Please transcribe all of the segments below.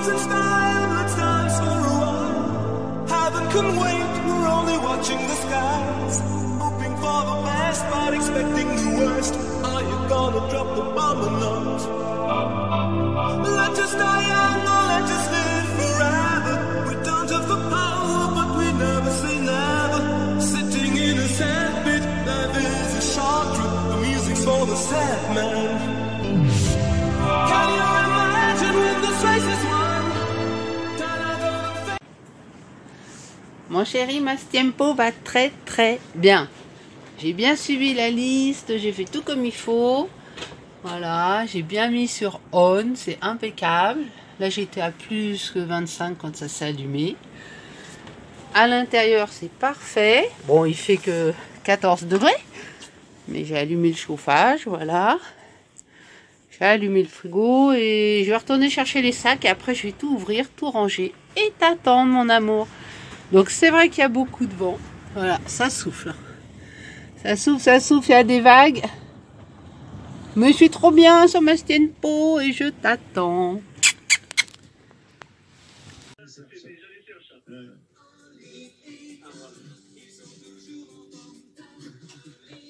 Dance in style, let's dance for a while. Heaven can wait, we're only watching the skies. Hoping for the best, but expecting the worst. Are you gonna drop the bomb or not? Let us die young or let us live forever. We don't have the power, but we never say never. Sitting in a sandpit, life is a short trip. The music's for the sad man. Can you imagine when this race is won? Mon chéri, ma tempo va très très bien. J'ai bien suivi la liste, j'ai fait tout comme il faut. Voilà, j'ai bien mis sur on, c'est impeccable. Là j'étais à plus que 25 quand ça s'est allumé. À l'intérieur c'est parfait. Bon, il fait que 14 degrés. Mais j'ai allumé le chauffage, voilà. J'ai allumé le frigo et je vais retourner chercher les sacs et après je vais tout ouvrir, tout ranger et t'attendre mon amour. Donc c'est vrai qu'il y a beaucoup de vent. Voilà, ça souffle. Ça souffle, il y a des vagues. Mais je suis trop bien sur ma tempo et je t'attends.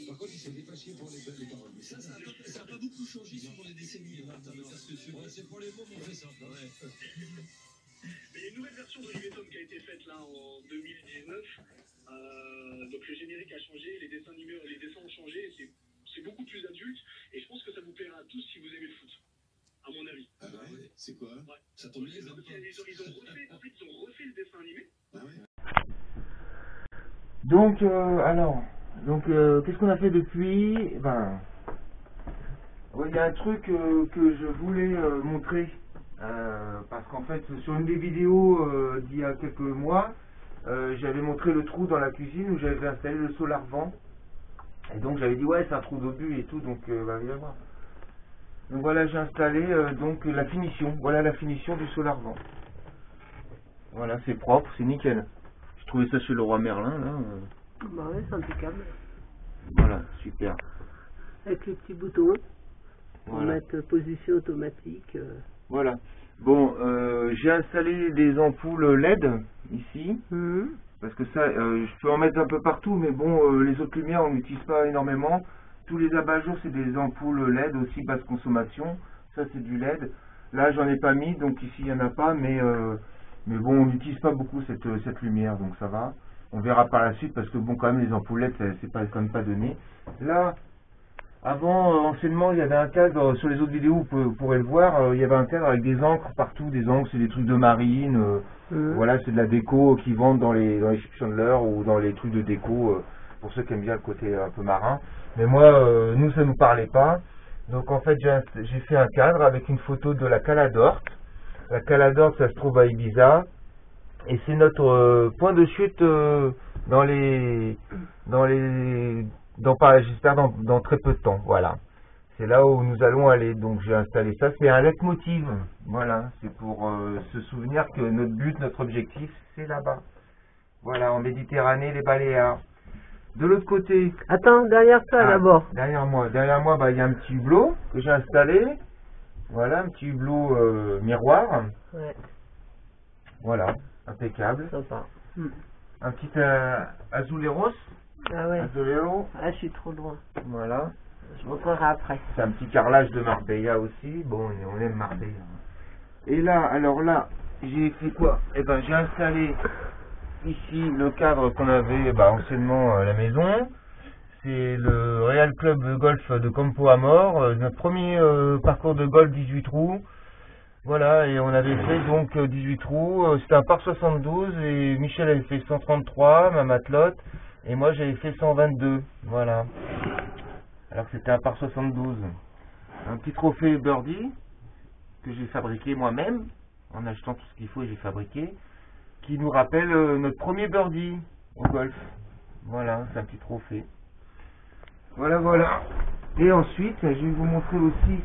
Par contre, il s'est dépassé pour les paroles. Mais ça n'a pas beaucoup changé sur les décennies, Martin. C'est pour les mots qu'on fait ça. Ouais. Mais il y a une nouvelle version d'Olivier Tom qui a été faite là en 2019. Donc le générique a changé, les dessins animés, les dessins ont changé. C'est beaucoup plus adulte et je pense que ça vous plaira à tous si vous aimez le foot, à mon avis. Ah ouais, c'est quoi? Ouais. Ça tombe bien, ils ont refait le dessin animé. Ah ouais. Donc, qu'est-ce qu'on a fait depuis? Ben, il y a un truc que je voulais montrer, parce qu'en fait, sur une des vidéos d'il y a quelques mois, j'avais montré le trou dans la cuisine où j'avais installé le SolarVent. Et donc j'avais dit ouais c'est un trou d'obus et tout, donc viens voir. Donc voilà, j'ai installé donc la finition. Voilà la finition du SolarVent. Voilà, c'est propre, c'est nickel. J'ai trouvé ça chez Leroy Merlin là. Bah ouais, c'est impeccable. Voilà, super. Avec les petits boutons pour Voilà. mettre position automatique. Voilà. Bon, j'ai installé des ampoules LED ici. Parce que ça, je peux en mettre un peu partout, mais bon, les autres lumières, on n'utilise pas énormément. Tous les abat-jours, c'est des ampoules LED aussi, basse consommation. Ça, c'est du LED. Là, j'en ai pas mis, donc ici, il n'y en a pas, mais bon, on n'utilise pas beaucoup cette lumière, donc ça va. On verra par la suite, parce que bon, quand même, les ampoules LED, c'est quand même pas donné. Là, avant, anciennement, il y avait un cadre, sur les autres vidéos, vous pourrez le voir, il y avait un cadre avec des encres partout, des encres, c'est des trucs de marine, voilà, c'est de la déco qu'ils vendent dans les Chip Chandler ou dans les trucs de déco, pour ceux qui aiment bien le côté un peu marin. Mais moi, nous, ça nous parlait pas. Donc en fait, j'ai fait un cadre avec une photo de la Cala d'Orte. La Cala d'Orte, ça se trouve à Ibiza. Et c'est notre point de chute j'espère dans très peu de temps, voilà. C'est là où nous allons aller, donc j'ai installé ça, c'est un leitmotiv, voilà, c'est pour se souvenir que notre but, notre objectif, c'est là-bas. Voilà, en Méditerranée, les Baléares. De l'autre côté... Attends, derrière toi d'abord. Derrière moi, il y a un petit hublot que j'ai installé, voilà, un petit hublot miroir. Ouais. Voilà, impeccable. Sympa. Un petit azuleros. Ah ouais. Azulero. Ah, je suis trop loin. Voilà. Je montrerai après. C'est un petit carrelage de Marbella aussi. Bon, on aime Marbella. Et là, alors là, j'ai fait quoi? Eh ben, j'ai installé ici le cadre qu'on avait anciennement à la maison. C'est le Real Club de Golf de Campo Amor. Notre premier parcours de golf 18 trous. Voilà, et on avait fait donc 18 trous. C'était un par 72 et Michel avait fait 133, ma matelote. Et moi j'avais fait 122. Voilà. Alors que c'était un par 72. Un petit trophée birdie que j'ai fabriqué moi-même en achetant tout ce qu'il faut et j'ai fabriqué, qui nous rappelle notre premier birdie au golf. Voilà, c'est un petit trophée. Voilà, voilà. Et ensuite, je vais vous montrer aussi,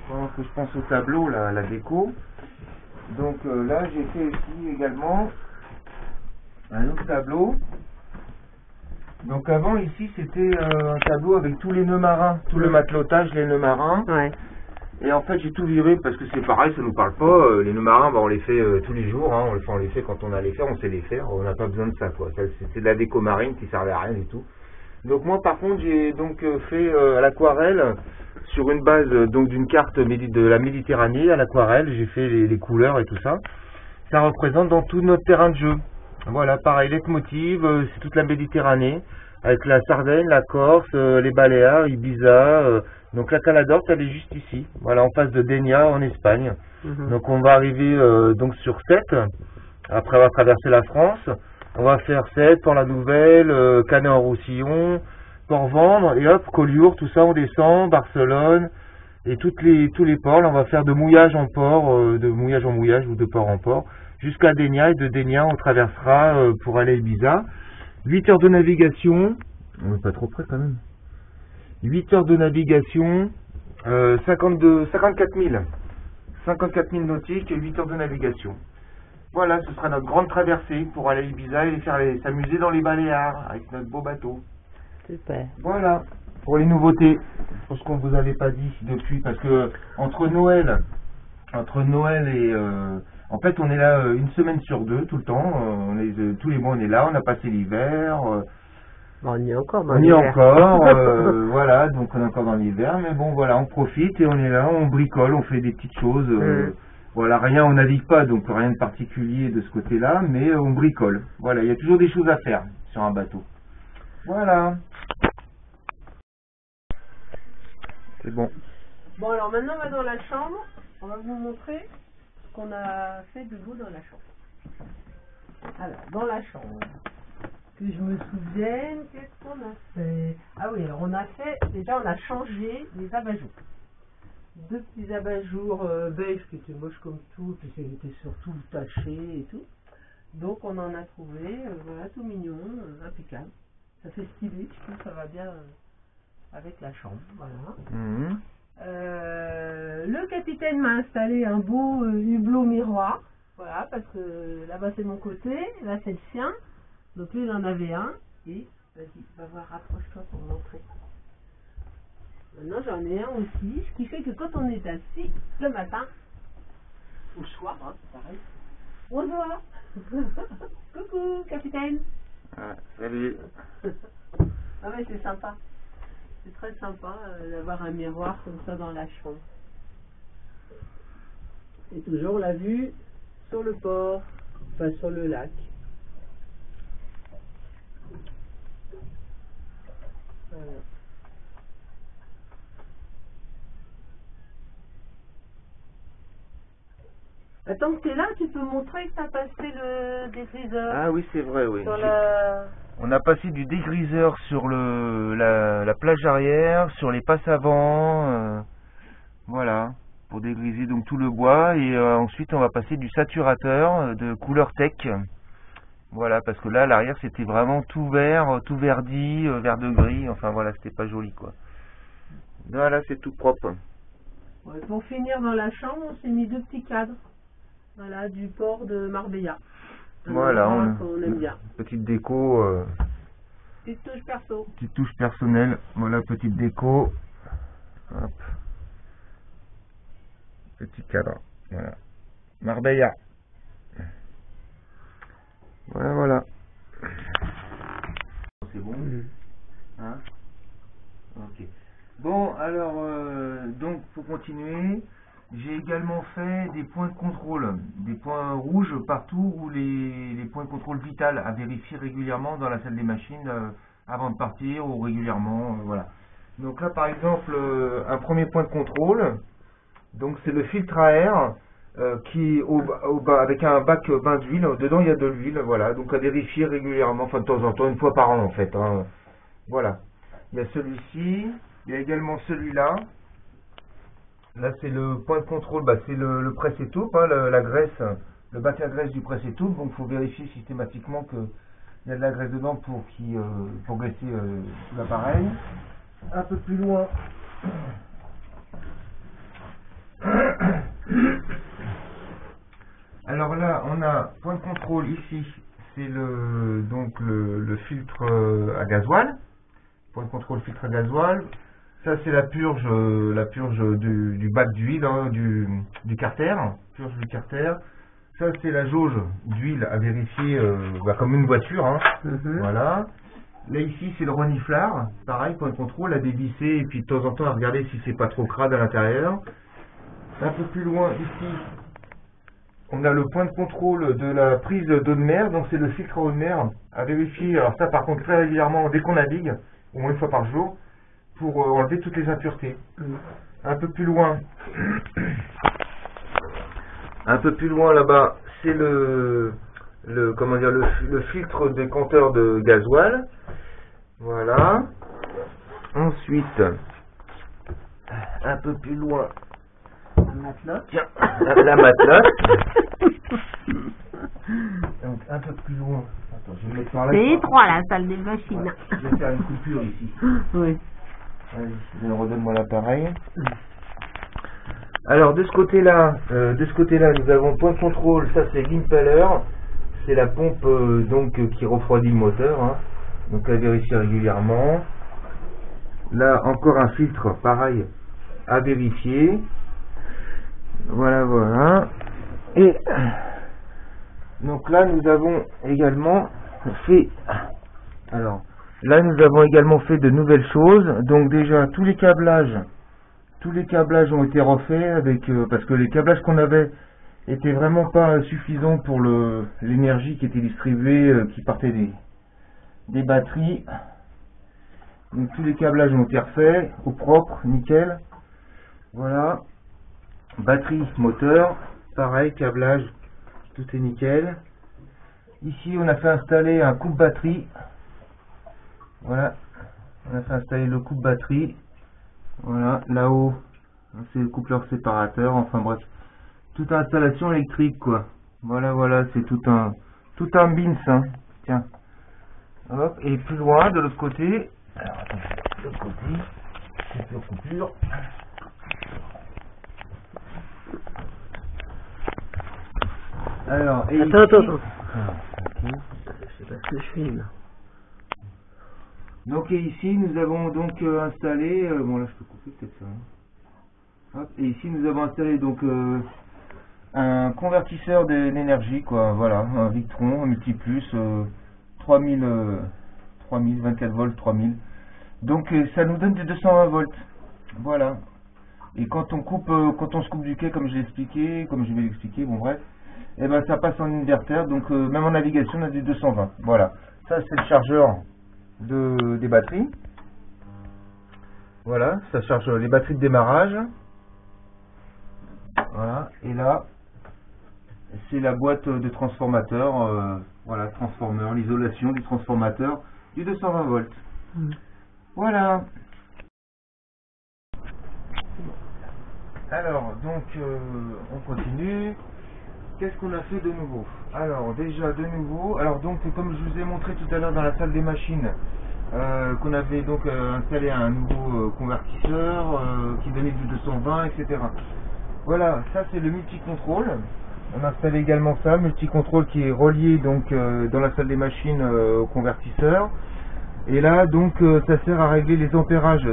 pendant que je pense au tableau, la déco. Donc là, j'ai fait ici également un autre tableau. Donc avant ici c'était un tableau avec tous les nœuds marins, tout le matelotage, les nœuds marins. Ouais. Et en fait, j'ai tout viré parce que c'est pareil, ça nous parle pas. Les nœuds marins, bah, on les fait tous les jours. Hein. On les fait quand on a à les faire, on sait les faire. On n'a pas besoin de ça, quoi. C'est de la déco marine qui servait à rien du tout. Donc moi, par contre, j'ai donc fait à l'aquarelle sur une base donc d'une carte de la Méditerranée à l'aquarelle. J'ai fait les couleurs et tout ça. Ça représente dans tout notre terrain de jeu. Voilà, pareil, leitmotiv, c'est toute la Méditerranée avec la Sardaigne, la Corse, les Baléares, Ibiza. Donc la Caladorte, elle est juste ici, voilà, en face de Dénia, en Espagne. Donc on va arriver donc sur 7, après avoir traversé la France. On va faire 7, Port-la-Nouvelle, Canet-en-Roussillon, Port-Vendre, et hop, Collioure, tout ça, on descend, Barcelone, et tous les ports. Là, on va faire de mouillage en port, de mouillage en mouillage ou de port en port, jusqu'à Dénia, et de Dénia, on traversera pour aller à Ibiza. 8 heures de navigation, on n'est pas trop près quand même. 8 heures de navigation, 54 000 nautiques, 8 heures de navigation. Voilà, ce sera notre grande traversée pour aller à Ibiza et s'amuser dans les Baléares avec notre beau bateau. Super. Voilà, pour les nouveautés. Je pense qu'on ne vous avait pas dit depuis, parce que entre Noël et... en fait, on est là une semaine sur deux, tout le temps. Tous les mois, on est là, on a passé l'hiver. Bon, on y est encore dans on y est l'hiver. encore, voilà, donc on est encore dans l'hiver, mais bon, voilà, on profite et on est là, on bricole, on fait des petites choses. Voilà, rien, on navigue pas, donc rien de particulier de ce côté-là, mais on bricole. Voilà, il y a toujours des choses à faire sur un bateau. Voilà. C'est bon. Bon, alors maintenant, on va dans la chambre. On va vous montrer ce qu'on a fait de beau dans la chambre. Alors, dans la chambre, que je me souvienne, qu'est-ce qu'on a fait? Ah oui, alors on a changé les abat-jours. 2 petits abat-jours beige qui étaient moches comme tout, puis ils étaient surtout tachés et tout. Donc on en a trouvé, voilà, tout mignon, impeccable. Ça fait stylé, je trouve que ça va bien avec la chambre, voilà. Le capitaine m'a installé un beau hublot miroir, voilà, parce que là-bas c'est mon côté, là c'est le sien. Donc lui il en avait un, et vas-y, va voir, rapproche-toi pour montrer. Maintenant j'en ai un aussi, ce qui fait que quand on est assis le matin, ou le soir, hein, c'est pareil, on se voit. Coucou capitaine. Ah, salut. Ah mais c'est sympa. C'est très sympa d'avoir un miroir comme ça dans la chambre. Et toujours la vue sur le port, enfin sur le lac. Voilà. Attends que tu es là, tu peux montrer que tu as passé le dégriseur. Ah oui, c'est vrai, oui. Sur la... On a passé du dégriseur sur la plage arrière, sur les passes avant, voilà, pour dégriser donc tout le bois, et ensuite on va passer du saturateur de couleur tech, voilà, parce que là à l'arrière c'était vraiment tout vert, tout verdi, vert de gris, enfin voilà, c'était pas joli quoi. Voilà, c'est tout propre. Ouais, pour finir dans la chambre, on s'est mis 2 petits cadres, voilà, du port de Marbella. Voilà, on aime bien. Petite déco. Petite touche perso. Petite touche personnelle. Voilà, petite déco. Hop. Petit cadre. Voilà. Marbella. Voilà, voilà. C'est bon. Hein? Ok. Bon, alors, donc, pour continuer. J'ai également fait des points de contrôle, des points rouges partout où les points de contrôle vital à vérifier régulièrement dans la salle des machines avant de partir ou régulièrement, voilà. Donc là par exemple, un premier point de contrôle, donc c'est le filtre à air qui est avec un bac bain d'huile, dedans il y a de l'huile, voilà, donc à vérifier régulièrement, enfin de temps en temps, une fois par an en fait, hein. Voilà. Il y a celui-ci, il y a également celui-là. Là c'est le point de contrôle, bah, c'est le presse-étoupe, hein, la graisse, le bac à graisse du presse-étoupe, donc il faut vérifier systématiquement qu'il y a de la graisse dedans pour graisser l'appareil. Un peu plus loin, alors là on a point de contrôle ici, c'est le filtre à gasoil, point de contrôle filtre à gasoil. Ça c'est la purge du bac d'huile, hein, du carter, purge du carter. Ça c'est la jauge d'huile à vérifier, comme une voiture, hein. Voilà. Là ici c'est le reniflard, pareil point de contrôle, à dévisser et puis de temps en temps à regarder si c'est pas trop crade à l'intérieur. Un peu plus loin ici, on a le point de contrôle de la prise d'eau de mer, donc c'est le filtre à eau de mer à vérifier. Alors ça par contre très régulièrement dès qu'on navigue, au moins une fois par jour, pour enlever toutes les impuretés. Un peu plus loin là-bas, c'est le filtre décanteur de gasoil. Voilà. Ensuite, un peu plus loin, tiens, la matelote. Donc un peu plus loin. Attends, je vais mettre par là. C'est étroit la salle des machines. Ouais, je vais faire une coupure ici. Oui. Allez, redonne-moi l'appareil. Alors de ce côté-là, nous avons le point de contrôle. Ça c'est l'impeller, c'est la pompe qui refroidit le moteur, hein. Donc à vérifier régulièrement. Là encore un filtre, pareil, à vérifier. Voilà. Et donc là nous avons également fait. Alors là nous avons également fait de nouvelles choses. Donc déjà tous les câblages ont été refaits parce que les câblages qu'on avait étaient vraiment pas suffisants pour l'énergie qui était distribuée, qui partait des batteries. Donc tous les câblages ont été refaits au propre, nickel. Voilà. Batterie, moteur, pareil, câblage, tout est nickel. Ici on a fait installer un coupe-batterie. Voilà. On a fait installer le coupe-batterie. Voilà, là-haut, c'est le coupleur séparateur, enfin bref, toute installation électrique quoi. Voilà, c'est tout un bins, hein. Tiens. Hop, et plus loin, de l'autre côté, alors attends, de l'autre côté, coupure. Alors, et Attends. ici, Je sais pas ce que je filme. Donc et ici nous avons donc installé, bon là je peux couper peut-être ça, hein. Hop, et ici nous avons installé donc un convertisseur d'énergie quoi, voilà, un Victron, un Multiplus, 3000, 24 volts, 3000, donc ça nous donne du 220 volts, voilà. Et quand on se coupe du quai comme je vais l'expliquer, bon bref, et ben ça passe en inverteur, donc même en navigation on a du 220, voilà. Ça c'est le chargeur des batteries. Voilà, ça charge les batteries de démarrage. Voilà, et là c'est la boîte de transformateur, voilà, transformeur, l'isolation du transformateur du 220 volts. Voilà. Alors donc on continue. Qu'est-ce qu'on a fait de nouveau? Alors déjà de nouveau, alors donc comme je vous ai montré tout à l'heure dans la salle des machines, qu'on avait donc installé un nouveau convertisseur qui donnait du 220, etc. Voilà, ça c'est le multi-contrôle. On a installé également ça, multi-contrôle qui est relié donc dans la salle des machines au convertisseur. Et là donc ça sert à régler les ampérages.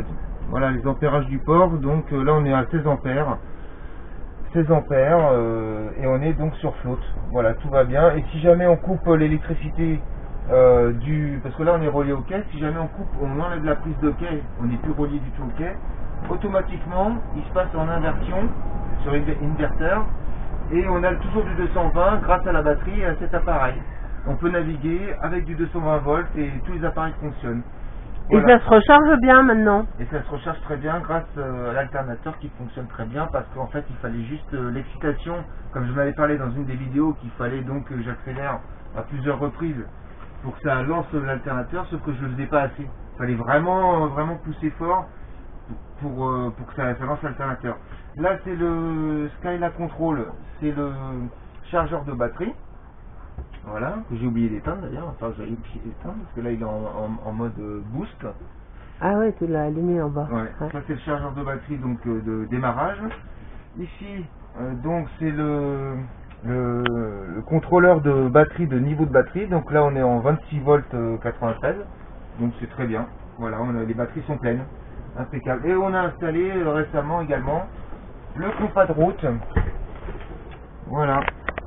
Voilà, les ampérages du port. Donc là on est à 16 ampères. 16 ampères et on est donc sur flotte. Voilà, tout va bien. Et si jamais on coupe l'électricité parce que là on est relié au quai, si jamais on enlève la prise de quai, on n'est plus relié du tout au quai, automatiquement il se passe en inversion sur inverteur et on a toujours du 220 grâce à la batterie et à cet appareil. On peut naviguer avec du 220 volts et tous les appareils fonctionnent. Voilà. Et ça se recharge bien maintenant. Et ça se recharge très bien grâce à l'alternateur qui fonctionne très bien parce qu'en fait il fallait juste l'excitation, comme je m'avais parlé dans une des vidéos, qu'il fallait donc que j'accélère à plusieurs reprises pour que ça lance l'alternateur, sauf que je ne le faisais pas assez. Il fallait vraiment pousser fort pour que ça lance l'alternateur. Là c'est le Skylab Control, c'est le chargeur de batterie. Voilà, que j'ai oublié d'éteindre d'ailleurs, enfin j'ai oublié d'éteindre parce que là il est en mode boost. Ah ouais, tu l'as allumé en bas. Ouais. Ouais. Ça c'est le chargeur de batterie donc de démarrage. Ici donc c'est le contrôleur de batterie, de niveau de batterie. Donc là on est en 26 volts 93, donc c'est très bien. Voilà, les batteries sont pleines. Impeccable. Et on a installé récemment également le compas de route. Voilà,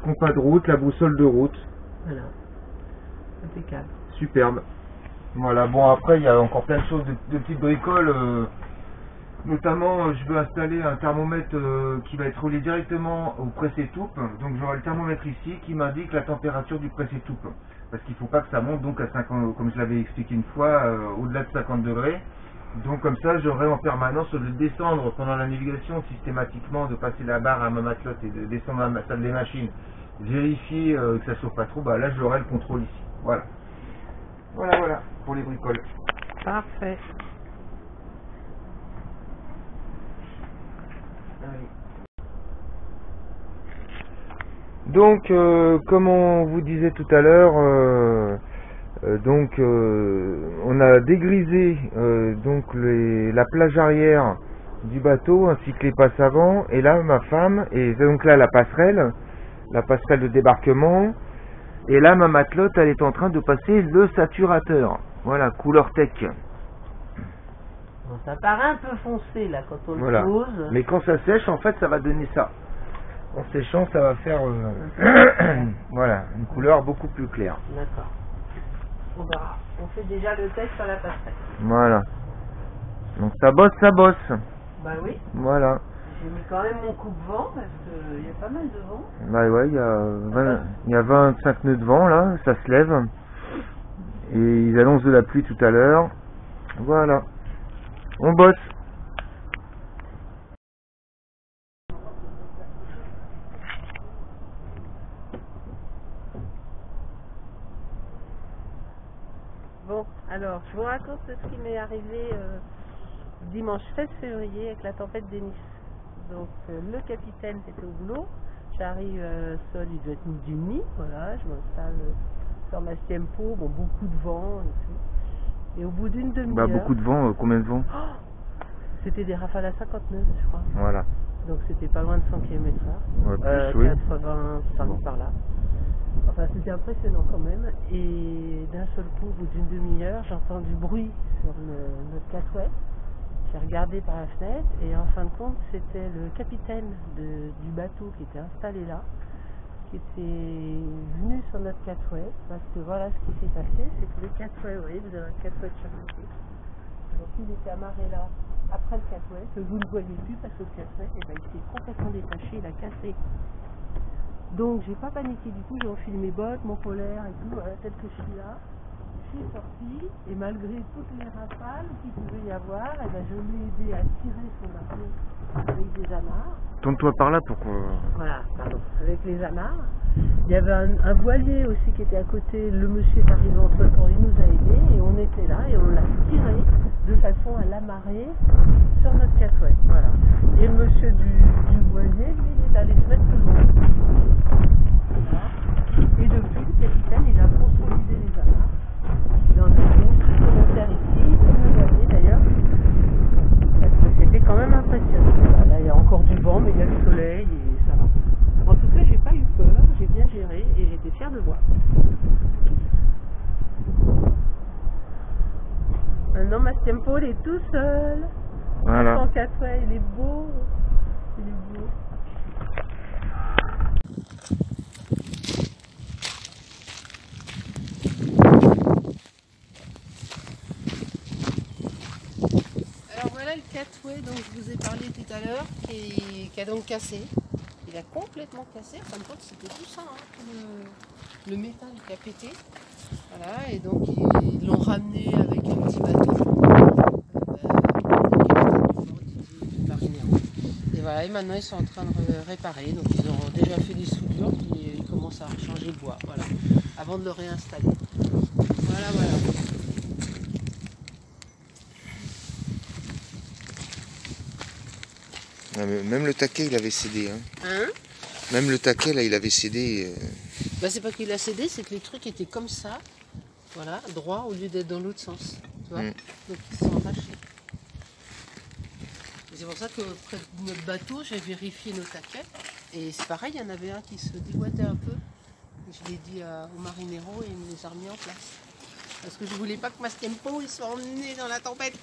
compas de route, la boussole de route. Voilà. Impeccable. Superbe. Voilà, bon après il y a encore plein de choses, de petites bricoles. Notamment, je veux installer un thermomètre qui va être relié directement au presse-étoupe. Donc j'aurai le thermomètre ici qui m'indique la température du presse-étoupe. Parce qu'il ne faut pas que ça monte donc à 50, comme je l'avais expliqué une fois, au-delà de 50 degrés. Donc comme ça, j'aurai en permanence, au lieu de descendre pendant la navigation systématiquement, de passer la barre à ma matelote et de descendre à ma salle des machines, vérifier que ça ne chauffe pas trop, bah là j'aurai le contrôle ici. Voilà. Voilà, pour les bricoles. Parfait. Donc, comme on vous disait tout à l'heure, on a dégrisé donc la plage arrière du bateau ainsi que les passes avant. Et là, ma femme, et donc là la passerelle de débarquement. Et là, ma matelote, elle est en train de passer le saturateur. Voilà, couleur tech. Bon, ça paraît un peu foncé là quand on Voilà. le pose. Mais quand ça sèche, en fait, ça va donner ça. En séchant, ça va faire voilà, une couleur beaucoup plus claire. D'accord. On verra. On fait déjà le test sur la passerelle. Voilà. Donc ça bosse. Bah oui. Voilà. J'ai mis quand même mon coupe-vent parce qu'il y a pas mal de vent. Bah ouais, il y a 25 nœuds de vent là, ça se lève. Et ils annoncent de la pluie tout à l'heure. Voilà. On bosse. Bon, alors, je vous raconte ce qui m'est arrivé dimanche 16 février avec la tempête Denis. Donc, le capitaine était au boulot. J'arrive sol, il doit être midi et demi. Voilà, je m'installe sur ma Stiempo. Bon, beaucoup de vent et tout. Et au bout d'une demi-heure... Bah beaucoup de vent, combien de vent? C'était des rafales à 59, je crois. Voilà. Donc, c'était pas loin de 100 km/h. Ouais, plus, oui. 85 par là. Enfin, c'était impressionnant quand même. Et d'un seul coup, au bout d'une demi-heure, j'entends du bruit sur notre catway. J'ai regardé par la fenêtre et en fin de compte, c'était le capitaine du bateau qui était installé là, qui était venu sur notre catway. Parce que voilà ce qui s'est passé, c'est que le catway, vous voyez, vous avez un catway de chaque côté. Donc il était amarré là, après le catway, que vous ne voyez plus parce que le catway, eh ben, il s'est complètement détaché, il a cassé. Donc j'ai pas paniqué du tout, j'ai enfilé mes bottes, mon polaire et tout, voilà, tel que je suis là. Je suis sortie et malgré toutes les rafales qu'il pouvait y avoir, eh ben, je l'ai aidé à tirer son bateau avec des amarres. Tourne-toi par là pour qu'on... Voilà, pardon, avec les amarres. Il y avait un voilier aussi qui était à côté, le monsieur est arrivé entre temps, il nous a aidés et on était là et on l'a tiré de façon à l'amarrer sur notre catway. Voilà. Et le monsieur du voilier, lui, il est allé se mettre tout le monde. Voilà. Et depuis, le capitaine, il a consolidé les amarres. Il en a mis supplémentaires ici, comme le voilier d'ailleurs. Parce que c'était quand même impressionnant. Voilà, là, il y a encore du vent, mais il y a le soleil et ça va. En tout cas, j'ai pas eu peur, j'ai bien géré et j'étais fière de moi. Maintenant, ma Stiempo, il est tout seul. Voilà. Son catway, il est beau. Il est beau. Alors voilà le catway dont je vous ai parlé tout à l'heure qui a donc cassé. Il a complètement cassé. En fin de compte, c'était tout ça, hein, tout le métal qui a pété. Voilà, et donc ils l'ont ramené avec un petit bateau. Et voilà, et maintenant ils sont en train de réparer. Donc ils ont déjà fait des soudures et ils commencent à changer le bois. Voilà, avant de le réinstaller. Voilà. Même le taquet, il avait cédé. Hein. Hein? Même le taquet, là, il avait cédé. Bah, c'est pas qu'il a cédé, c'est que les trucs étaient comme ça, voilà, droit au lieu d'être dans l'autre sens. Tu vois. Donc ils sont arrachés. C'est pour ça que près de notre bateau, j'ai vérifié nos taquets. Et c'est pareil, il y en avait un qui se déboîtait un peu. Je l'ai dit au marinero et il me les a remis en place. Parce que je voulais pas que Mastempo il soit emmené dans la tempête.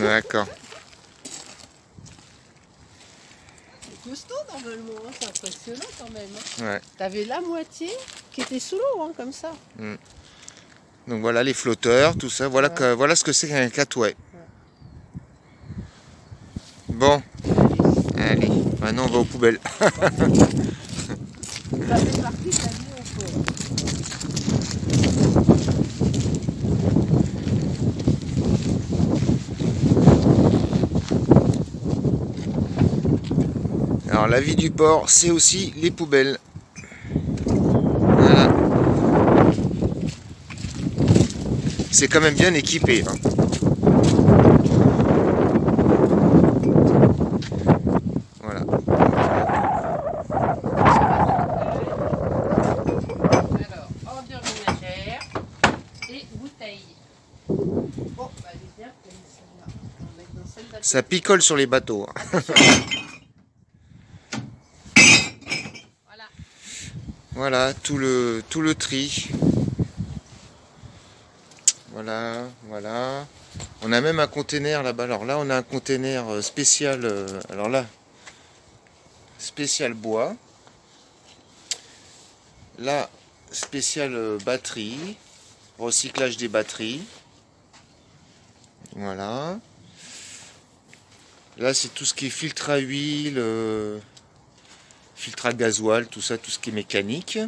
D'accord. C'est costaud normalement, hein, c'est impressionnant quand même. Hein. Ouais. T'avais la moitié qui était sous l'eau, hein, comme ça. Donc voilà les flotteurs, tout ça. Voilà, Ouais. voilà ce que c'est qu'un catouet. Bon, allez, maintenant on va aux poubelles. Ça fait partie de la vie au fond. Alors la vie du port, c'est aussi les poubelles. Voilà. C'est quand même bien équipé. Hein. Voilà. Alors, ordures ménagères et bouteilles. Oh, bah elle est bien pleine celle-là. On va mettre dans celle d'à Ça picole sur les bateaux. Hein. Voilà. Voilà, tout le tri. Voilà, voilà. On a même un container là-bas. Alors là, on a un container spécial. Alors là, spécial bois. Là, spécial batterie. Recyclage des batteries. Voilà. Là, c'est tout ce qui est filtre à huile, filtre à gasoil, tout ça, tout ce qui est mécanique.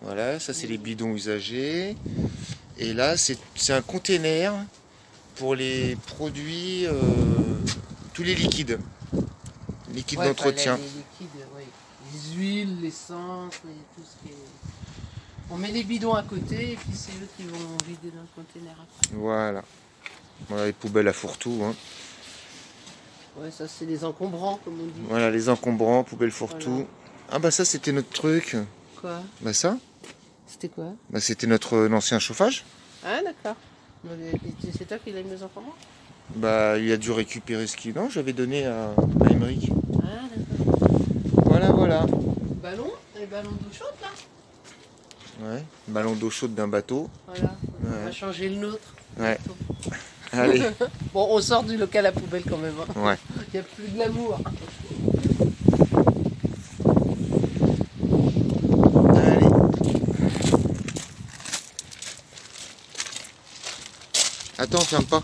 Voilà, ça c'est les bidons usagés. Et là, c'est un container pour les produits, tous les liquides. Liquides Ouais, d'entretien. Les liquides, oui. Les huiles, l'essence, tout ce qui est... On met les bidons à côté et puis c'est eux qui vont vider dans le conteneur après. Voilà. Voilà les poubelles à fourre-tout. Hein. Ouais, ça c'est les encombrants comme on dit. Voilà les encombrants, poubelles fourre-tout. Voilà. Ah bah ça c'était notre truc. Quoi? Bah ça, C'était quoi? bah, c'était notre ancien chauffage. Ah d'accord. C'est toi qui l'as mis aux encombrants? Bah il a dû récupérer ce qu'il... Non, j'avais donné à Émeric. Ah d'accord. Voilà, voilà. Ballon? Les ballons d'eau chaude là? Ouais, ballon d'eau chaude d'un bateau. Voilà. On Ouais. va changer le nôtre. Ouais. Allez, Bon, on sort du local à poubelle quand même. Hein. ouais. Il n'y a plus de l'amour. Allez. Attends, ferme pas.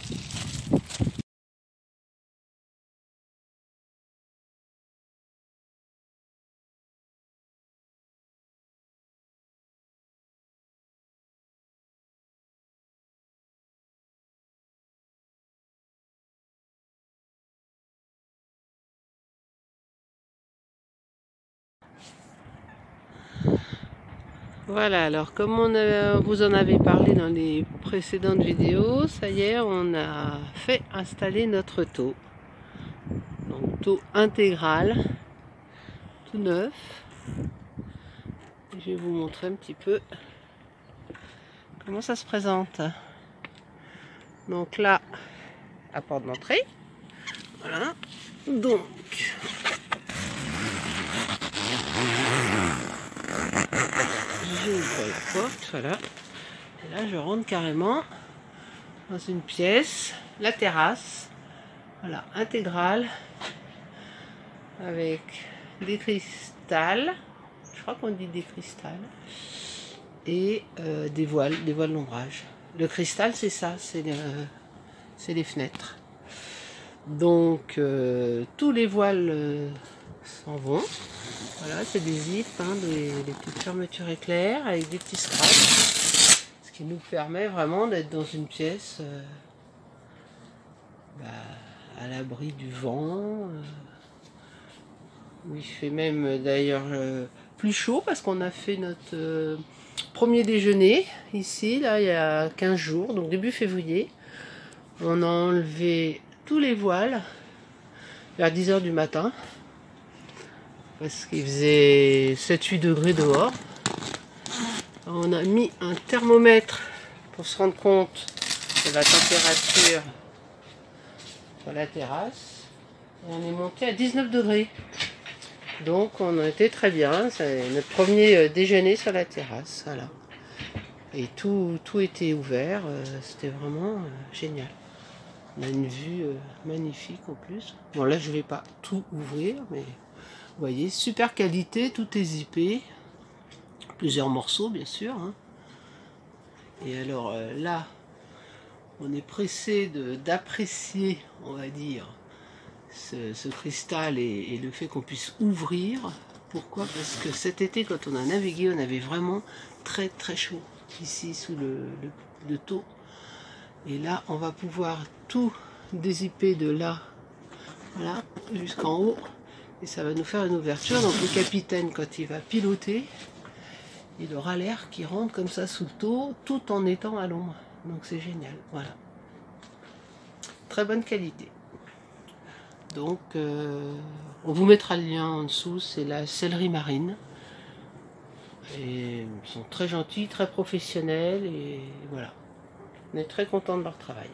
Voilà, alors comme vous en avez parlé dans les précédentes vidéos, ça y est, on a fait installer notre taux. Donc taux intégral, tout neuf. Je vais vous montrer un petit peu comment ça se présente. Donc là, la porte d'entrée. Voilà. Donc, j'ouvre la porte, voilà. Et là, je rentre carrément dans une pièce, la terrasse, voilà, intégrale, avec des cristals, je crois qu'on dit des cristals, et des voiles d'ombrage. Le cristal, c'est ça, c'est les fenêtres. Donc, tous les voiles s'en vont. Voilà, c'est des zips, hein, des petites fermetures éclairs avec des petits scratchs. Ce qui nous permet vraiment d'être dans une pièce à l'abri du vent. Où il fait même d'ailleurs plus chaud parce qu'on a fait notre premier déjeuner ici, là, il y a 15 jours, donc début février. On a enlevé tous les voiles vers 10 h du matin. Parce qu'il faisait 7-8 degrés dehors. On a mis un thermomètre pour se rendre compte de la température sur la terrasse. Et on est monté à 19 degrés. Donc on a été très bien. C'est notre premier déjeuner sur la terrasse. Voilà. Et tout était ouvert, c'était vraiment génial. On a une vue magnifique en plus. Bon là je vais pas tout ouvrir, mais vous voyez, super qualité, tout est zippé. Plusieurs morceaux bien sûr. Hein. Et alors là, on est pressé d'apprécier, on va dire, ce cristal et le fait qu'on puisse ouvrir. Pourquoi? Parce que cet été, quand on a navigué, on avait vraiment très très chaud ici sous le taux. Et là, on va pouvoir tout dézipper de là, voilà, jusqu'en haut. Et ça va nous faire une ouverture. Donc le capitaine, quand il va piloter, il aura l'air qui rentre comme ça sous le taux, tout en étant à l'ombre. Donc c'est génial, voilà. Très bonne qualité. Donc on vous mettra le lien en dessous, c'est la sellerie marine. Et ils sont très gentils, très professionnels, et voilà. On est très contents de leur travail.